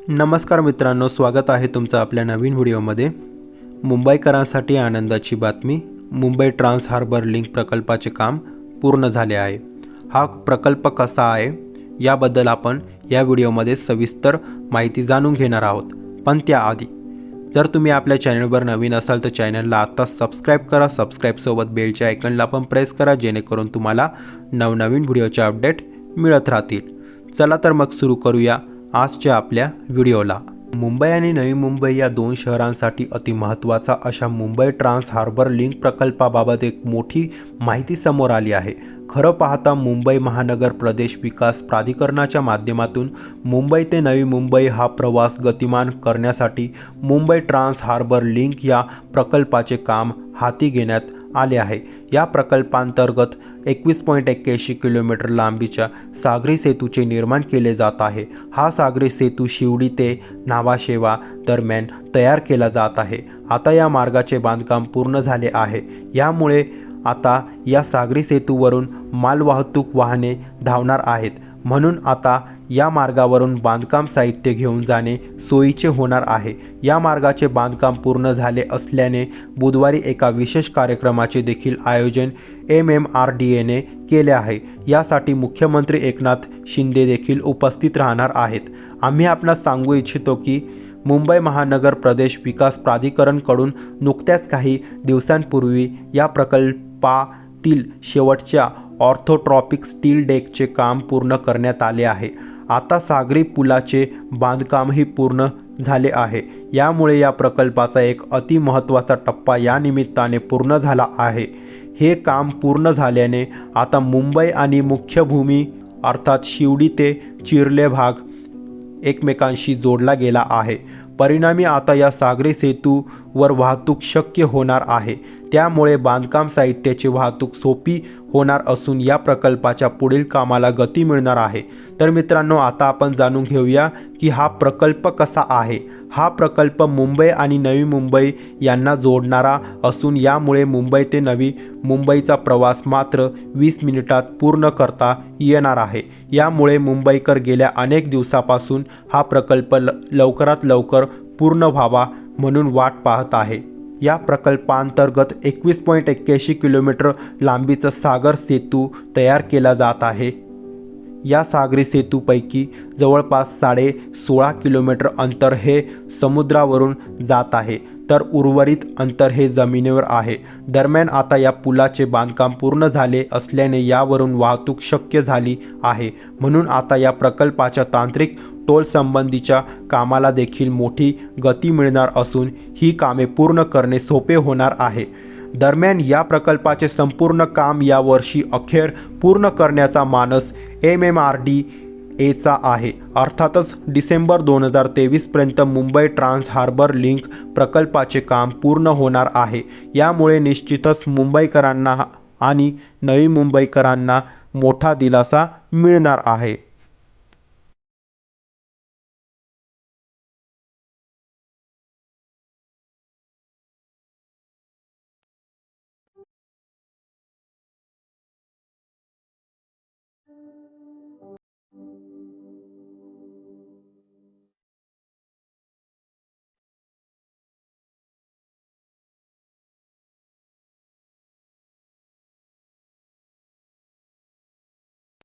नमस्कार मित्रांनो, स्वागत आहे तुमचं आपल्या नवीन व्हिडिओमध्ये। मुंबईकरांसाठी आनंदाची बातमी, मुंबई ट्रान्स हार्बर लिंक प्रकल्पाचे काम पूर्ण झाले आहे। हा प्रकल्प कसा आहे याबद्दल आपण या व्हिडिओमध्ये सविस्तर माहिती जाणून घेणार आहोत। पण त्याआधी जर तुम्ही आपल्या चॅनलवर नवीन असाल तर चॅनलला आता सबस्क्राइब करा। सबस्क्राइब सोबत बेलच्या आयकॉनला पण प्रेस करा, जेणेकरून तुम्हाला नवनवीन व्हिडिओचे अपडेट मिळत राहतील। चला तर मग सुरू करूया आजच्या आपल्या व्हिडिओला। मुंबई आणि नवी मुंबई या दोन शहरांसाठी अतिमहत्त्वाचा अशा मुंबई ट्रान्स हार्बर लिंक प्रकल्पाबाबत एक मोठी माहिती समोर आली आहे। खरं पाहता मुंबई महानगर प्रदेश विकास प्राधिकरणाच्या माध्यमातून मुंबई ते नवी मुंबई हा प्रवास गतिमान करण्यासाठी मुंबई ट्रान्स हार्बर लिंक या प्रकल्पाचे काम हाती घेण्यात आले आहे। या प्रकल्पांतर्गत 21.81 किलोमीटर लांबीच्या सागरी सेतूचे निर्माण केले जात आहे। हा सागरी सेतू शिवडी ते न्हावाशेवा दरम्यान तयार केला जात आहे। आता या मार्गाचे बांधकाम पूर्ण झाले आहे। यामुळे आता या सागरी सेतूवरून मालवाहतूक वाहने धावणार आहेत, म्हणून आता या मार्गावरून बांधकाम साहित्य घेऊन जाणे सोयीचे होणार आहे। या मार्गाचे बांधकाम पूर्ण झाले असल्याने बुधवारी एका विशेष कार्यक्रमाचे देखील आयोजन MMRDAने केले आहे। यासाठी मुख्यमंत्री एकनाथ शिंदे देखील उपस्थित राहणार आहेत। आम्ही आपणास सांगू इच्छितो की मुंबई महानगर प्रदेश विकास प्राधिकरणकडून नुकत्याच काही दिवसांपूर्वी या प्रकल्पातील शेवटच्या ऑर्थोट्रॉपिक स्टील डेकचे काम पूर्ण करण्यात आले आहे। आता सागरी पुलाचे बांधकामही पूर्ण झाले आहे। यामुळे या प्रकल्पाचा एक अतिमहत्त्वाचा टप्पा या निमित्ताने पूर्ण झाला आहे। हे काम पूर्ण झाल्याने आता मुंबई आणि मुख्य भूमी अर्थात शिवडी ते चिर्ले भाग एकमेकांशी जोडला गेला आहे। परिणामी आता या सागरी सेतूवर वाहतूक शक्य होणार आहे। त्यामुळे बांधकाम साहित्याची वाहतूक सोपी होणार असून या प्रकल्पाच्या पुढील कामाला गती मिळणार आहे। तर मित्रांनो, आता आपण जाणून घेऊया की हा प्रकल्प कसा आहे। हा प्रकल्प मुंबई आणि नवी मुंबई यांना जोडणारा असून यामुळे मुंबई ते नवी मुंबईचा प्रवास मात्र 20 मिनिटात पूर्ण करता येणार आहे। यामुळे मुंबईकर गेल्या अनेक दिवसापासून हा प्रकल्प लवकरात लवकर पूर्ण व्हावा म्हणून वाट पाहत आहे। या प्रकल्पांतर्गत 21.81 किलोमीटर लांबीचा सागर सेतू तयार केला जात आहे। या सागरी सेतूपैकी जवळपास 16.5 किलोमीटर अंतर हे समुद्रावरून जात आहे, तर उर्वरित अंतर हे जमिनीवर आहे। दरम्यान आता या पुलाचे बांधकाम पूर्ण झाले असल्याने यावरून वाहतूक शक्य झाली आहे, म्हणून आता या प्रकल्पाच्या तांत्रिक टोल संबंधीच्या कामाला देखील मोठी गती मिळणार असून ही कामे पूर्ण करणे सोपे होणार आहे। दरम्यान या प्रकल्पाचे संपूर्ण काम या वर्षी अखेर पूर्ण करण्याचा मानस MMRDAचा आहे। अर्थातच डिसेंबर 2023 पर्यंत मुंबई ट्रान्स हार्बर लिंक प्रकल्पाचे काम पूर्ण होणार आहे। यामुळे निश्चितच मुंबईकरांना आणि नवी मुंबईकरांना मोठा दिलासा मिळणार आहे।